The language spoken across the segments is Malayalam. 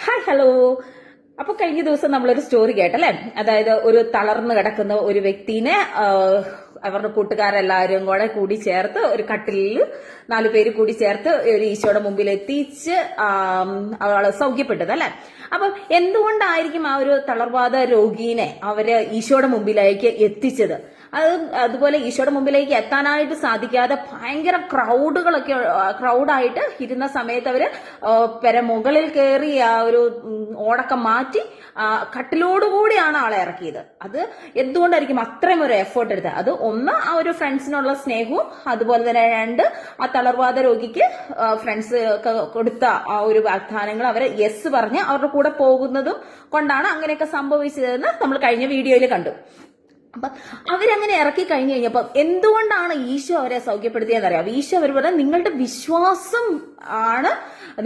Hi hello. അപ്പൊ കഴിഞ്ഞ ദിവസം നമ്മളൊരു സ്റ്റോറി കേട്ടല്ലേ, അതായത് ഒരു തളർന്നു കിടക്കുന്ന ഒരു വ്യക്തിനെ അവരുടെ കൂട്ടുകാരെല്ലാവരും കൂടി ചേർത്ത് ഒരു കട്ടിലിൽ 4 പേര് കൂടി ചേർത്ത് ഒരു ഈശോയുടെ മുമ്പിൽ എത്തിച്ച് അവള് സൗഖ്യപ്പെട്ടത് അല്ലെ. അപ്പം എന്തുകൊണ്ടായിരിക്കും ആ ഒരു തളർവാദ രോഗീനെ അവര് ഈശോയുടെ മുമ്പിലേക്ക് എത്തിച്ചത്? അതുപോലെ ഈശോയുടെ മുമ്പിലേക്ക് എത്താനായിട്ട് സാധിക്കാതെ ഭയങ്കര ക്രൗഡായിട്ട് ഇരുന്ന സമയത്ത് അവര് മുകളിൽ കയറി ആ ഒരു ഓടക്കം മാറ്റി കട്ടിലോടുകൂടിയാണ് ആളെ ഇറക്കിയത്. അത് എന്തുകൊണ്ടായിരിക്കും അത്രയും ഒരു എഫേർട്ട് എടുത്തത്? അത് ഒന്ന്, ആ ഒരു ഫ്രണ്ട്സിനുള്ള സ്നേഹവും, അതുപോലെ തന്നെ 2, ആ തളർവാദ രോഗിക്ക് ഫ്രണ്ട്സ് കൊടുത്ത ആ ഒരു വാഗ്ദാനങ്ങൾ അവരെ യെസ് പറഞ്ഞ് അവരുടെ കൂടെ പോകുന്നതും കൊണ്ടാണ് അങ്ങനെയൊക്കെ സംഭവിച്ചതെന്ന് നമ്മൾ കഴിഞ്ഞ വീഡിയോയിൽ കണ്ടു. അപ്പൊ അവരങ്ങനെ ഇറക്കി കഴിഞ്ഞു കഴിഞ്ഞപ്പോ എന്തുകൊണ്ടാണ് ഈശോ അവരെ സൗഖ്യപ്പെടുത്തിയെന്നറിയാം. ഈശോ അവർ പറഞ്ഞ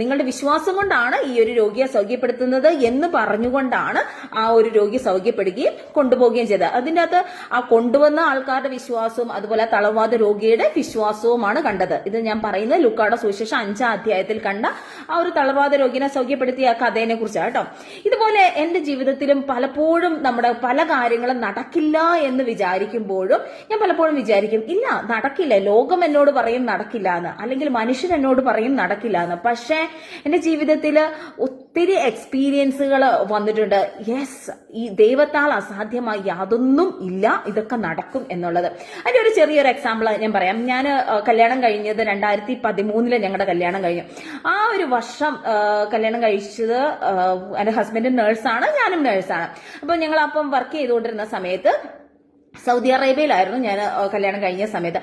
നിങ്ങളുടെ വിശ്വാസം കൊണ്ടാണ് ഈ ഒരു രോഗിയെ സൗഖ്യപ്പെടുത്തുന്നത് എന്ന് പറഞ്ഞുകൊണ്ടാണ് ആ ഒരു രോഗി സൗഖ്യപ്പെടുകയും കൊണ്ടുപോവുകയും ചെയ്തത്. അതിൻ്റെ അകത്ത് ആ കൊണ്ടുവന്ന ആൾക്കാരുടെ വിശ്വാസവും അതുപോലെ തളർവാദ രോഗിയുടെ വിശ്വാസവുമാണ് കണ്ടത്. ഇത് ഞാൻ പറയുന്നത് ലൂക്കായുടെ സുവിശേഷം 5-ാം അധ്യായത്തിൽ കണ്ട ആ ഒരു തളർവാദ രോഗിനെ സൗഖ്യപ്പെടുത്തിയ കഥയെ കുറിച്ചാണ് കേട്ടോ. ഇതുപോലെ എന്റെ ജീവിതത്തിലും പലപ്പോഴും നമ്മുടെ പല കാര്യങ്ങളും നടക്കില്ല എന്ന് വിചാരിക്കുമ്പോഴും ഞാൻ പലപ്പോഴും വിചാരിക്കും, ഇല്ല നടക്കില്ല, ലോകം എന്നോട് പറയും നടക്കില്ല എന്ന്, അല്ലെങ്കിൽ മനുഷ്യൻ എന്നോട് പറയും നടക്കില്ല എന്ന്. പക്ഷേ എന്റെ ജീവിതത്തിൽ ഒത്തിരി എക്സ്പീരിയൻസുകൾ വന്നിട്ടുണ്ട്. യെസ്, ഈ ദൈവത്താൽ അസാധ്യമായി യാതൊന്നും ഇല്ല, ഇതൊക്കെ നടക്കും എന്നുള്ളത്. അതിന്റെ ഒരു ചെറിയൊരു എക്സാമ്പിൾ ഞാൻ പറയാം. ഞാൻ കല്യാണം കഴിഞ്ഞത് 2013 ഞങ്ങളുടെ കല്യാണം കഴിഞ്ഞു. ആ ഒരു വർഷം കല്യാണം കഴിച്ചത് എന്റെ ഹസ്ബൻഡ് നേഴ്സാണ്, ഞാനും നേഴ്സാണ്. അപ്പൊ ഞങ്ങൾ അപ്പം വർക്ക് ചെയ്തുകൊണ്ടിരുന്ന സമയത്ത് സൗദി അറേബ്യയിലായിരുന്നു ഞാൻ കല്യാണം കഴിഞ്ഞ സമയത്ത്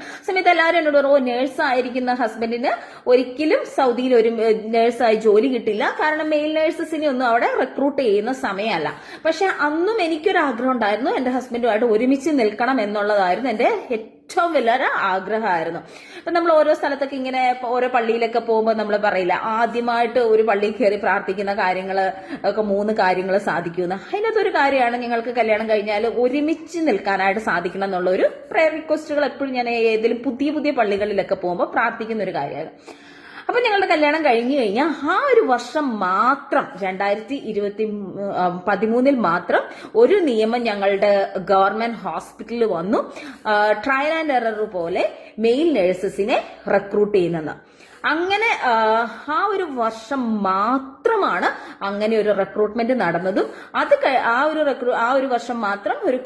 എല്ലാവരും എന്നോട് പറഞ്ഞു, നേഴ്സായിരിക്കുന്ന ഹസ്ബൻഡിന് ഒരിക്കലും സൗദിയിൽ ഒരു നേഴ്സായി ജോലി കിട്ടില്ല, കാരണം മെയിൽ നേഴ്സസിനെ ഒന്നും അവിടെ റിക്രൂട്ട് ചെയ്യുന്ന സമയമല്ല. പക്ഷെ അന്നും എനിക്കൊരു ആഗ്രഹം ഉണ്ടായിരുന്നു, എന്റെ ഹസ്ബൻഡുമായിട്ട് ഒരുമിച്ച് നിൽക്കണം എന്നുള്ളതായിരുന്നു എന്റെ ഏറ്റവും വലിയൊരു ആഗ്രഹമായിരുന്നു. അപ്പൊ നമ്മൾ ഓരോ സ്ഥലത്തൊക്കെ ഇങ്ങനെ ഓരോ പള്ളിയിലൊക്കെ പോകുമ്പോൾ നമ്മൾ പറയില്ല, ആദ്യമായിട്ട് ഒരു പള്ളിയിൽ കയറി പ്രാർത്ഥിക്കുന്ന കാര്യങ്ങള് ഒക്കെ 3 കാര്യങ്ങൾ സാധിക്കുമെന്ന്. അതിനകത്തൊരു കാര്യമാണ് ഞങ്ങൾക്ക് കല്യാണം കഴിഞ്ഞാൽ ഒരുമിച്ച് നിൽക്കാനായിട്ട് സാധിക്കണം എന്നുള്ള ഒരു പ്രയർ റിക്വസ്റ്റുകൾ എപ്പോഴും ഞാൻ ഏതെങ്കിലും പുതിയ പള്ളികളിലൊക്കെ പോകുമ്പോൾ പ്രാർത്ഥിക്കുന്ന ഒരു കാര്യമാണ്. അപ്പൊ ഞങ്ങളുടെ കല്യാണം കഴിഞ്ഞു കഴിഞ്ഞാൽ ആ ഒരു വർഷം മാത്രം 2013 മാത്രം ഒരു നിയമം ഞങ്ങളുടെ ഗവൺമെന്റ് ഹോസ്പിറ്റലിൽ വന്നു, ട്രയൽ ആൻഡ് എറർ പോലെ മെയിൽ നഴ്സസിനെ റിക്രൂട്ട് ചെയ്യുന്നത്. അങ്ങനെ ആ ഒരു വർഷം മാത്രമാണ് അങ്ങനെ ഒരു റിക്രൂട്ട്മെന്റ് നടന്നതും. അത് ആ ഒരു വർഷം മാത്രം ഒരു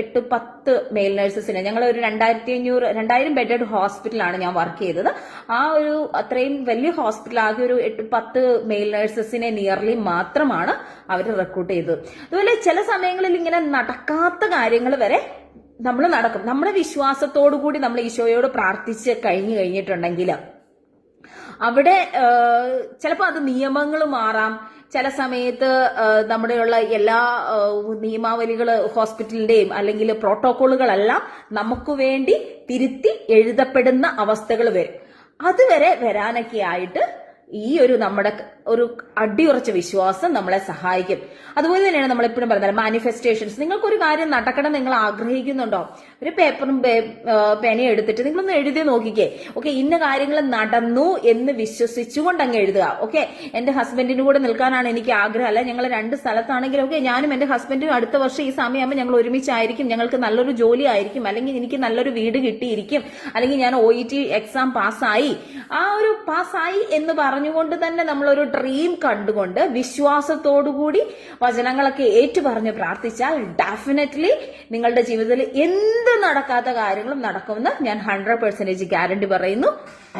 8-10 മെയിൽ നഴ്സസിനെ, ഞങ്ങൾ ഒരു 2000 ബെഡഡ് ഹോസ്പിറ്റലാണ് ഞാൻ വർക്ക് ചെയ്തത്. ആ ഒരു അത്രയും വലിയ ഹോസ്പിറ്റൽ ആകെ ഒരു 8-10 മെയിൽ നഴ്സസിനെ നിയർലി മാത്രമാണ് അവർ റിക്രൂട്ട് ചെയ്തത്. അതുപോലെ ചില സമയങ്ങളിൽ ഇങ്ങനെ നടക്കാത്ത കാര്യങ്ങൾ വരെ നമ്മൾ നടക്കും. നമ്മുടെ വിശ്വാസത്തോടു കൂടി നമ്മൾ ഈശോയോട് പ്രാർത്ഥിച്ച് കഴിഞ്ഞിട്ടുണ്ടെങ്കിൽ അവിടെ ചിലപ്പോൾ അത് നിയമങ്ങൾ മാറാം. ചില സമയത്ത് നമ്മുടെയുള്ള എല്ലാ നിയമാവലികൾ ഹോസ്പിറ്റലിന്റെയും അല്ലെങ്കിൽ പ്രോട്ടോകോളുകളെല്ലാം നമുക്ക് വേണ്ടി തിരുത്തി എഴുതപ്പെടുന്ന അവസ്ഥകൾ വരും. അതുവരെ വരാനൊക്കെ ആയിട്ട് ഈ ഒരു നമ്മുടെ ഒരു അടിയുറച്ച വിശ്വാസം നമ്മളെ സഹായിക്കും. അതുപോലെ തന്നെയാണ് നമ്മൾ എപ്പോഴും പറയുന്നത് മാനിഫെസ്റ്റേഷൻസ്. നിങ്ങൾക്കൊരു കാര്യം നടക്കണം നിങ്ങൾ ആഗ്രഹിക്കുന്നുണ്ടോ? ഒരു പേപ്പറും പേനയും എടുത്തിട്ട് നിങ്ങളൊന്ന് എഴുതി നോക്കിക്കേ. ഓക്കെ, ഇന്ന കാര്യങ്ങൾ നടന്നു എന്ന് വിശ്വസിച്ചുകൊണ്ട് അങ്ങ് എഴുതുക. ഓക്കെ, എന്റെ ഹസ്ബൻഡിന് കൂടെ നിൽക്കാനാണ് എനിക്ക് ആഗ്രഹം, അല്ല ഞങ്ങൾ 2 സ്ഥലത്താണെങ്കിലും ഓക്കെ, ഞാനും എന്റെ ഹസ്ബൻഡും അടുത്ത വർഷം ഈ സമയമാകുമ്പോൾ ഞങ്ങൾ ഒരുമിച്ചായിരിക്കും, ഞങ്ങൾക്ക് നല്ലൊരു ജോലി ആയിരിക്കും, അല്ലെങ്കിൽ എനിക്ക് നല്ലൊരു വീട് കിട്ടിയിരിക്കും, അല്ലെങ്കിൽ ഞാൻ OET എക്സാം പാസ്സായി. ആ ഒരു പാസ്സായി എന്ന് പറഞ്ഞുകൊണ്ട് തന്നെ നമ്മളൊരു ഡ്രീം കണ്ടുകൊണ്ട് വിശ്വാസത്തോടുകൂടി വചനങ്ങളൊക്കെ ഏറ്റുപറഞ്ഞ് പ്രാർത്ഥിച്ചാൽ ഡെഫിനറ്റ്ലി നിങ്ങളുടെ ജീവിതത്തിൽ എന്ത് നടക്കാത്ത കാര്യങ്ങളും നടക്കുമെന്ന് ഞാൻ 100% ഗ്യാരണ്ടി പറയുന്നു.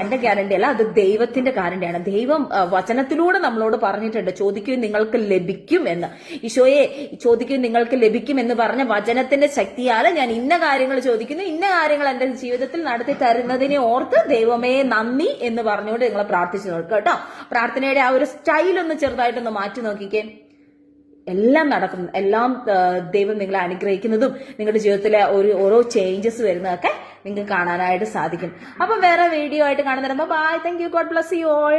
എന്റെ ഗ്യാരണ്ടി അല്ല, അത് ദൈവത്തിന്റെ ഗ്യാരണ്ടിയാണ്. ദൈവം വചനത്തിലൂടെ നമ്മളോട് പറഞ്ഞിട്ടുണ്ട്, ചോദിക്കുകയും നിങ്ങൾക്ക് ലഭിക്കും എന്ന്. ഈശോയെ ചോദിക്കുകയും നിങ്ങൾക്ക് ലഭിക്കും എന്ന് പറഞ്ഞ വചനത്തിന്റെ ശക്തിയാൽ ഞാൻ ഇന്ന കാര്യങ്ങൾ ചോദിക്കുന്നു, ഇന്ന കാര്യങ്ങൾ എന്റെ ജീവിതത്തിൽ നടത്തി തരുന്നതിനെ ഓർത്ത് ദൈവമേ നന്ദി എന്ന് പറഞ്ഞുകൊണ്ട് നിങ്ങൾ പ്രാർത്ഥിച്ചു നോക്കുക കേട്ടോ. പ്രാർത്ഥനയുടെ ആ ഒരു സ്റ്റൈൽ ഒന്ന് ചെറുതായിട്ടൊന്ന് മാറ്റി നോക്കിക്കേ, എല്ലാം നടക്കും. എല്ലാം ദൈവം നിങ്ങളെ അനുഗ്രഹിക്കുന്നതും നിങ്ങളുടെ ജീവിതത്തിലെ ഓരോ ചേഞ്ചസ് വരുന്നതൊക്കെ നിങ്ങൾക്ക് കാണാനായിട്ട് സാധിക്കും. അപ്പം വേറെ വീഡിയോ ആയിട്ട് കാണുന്നവരുമ്പോ bye, thank you, God bless you all.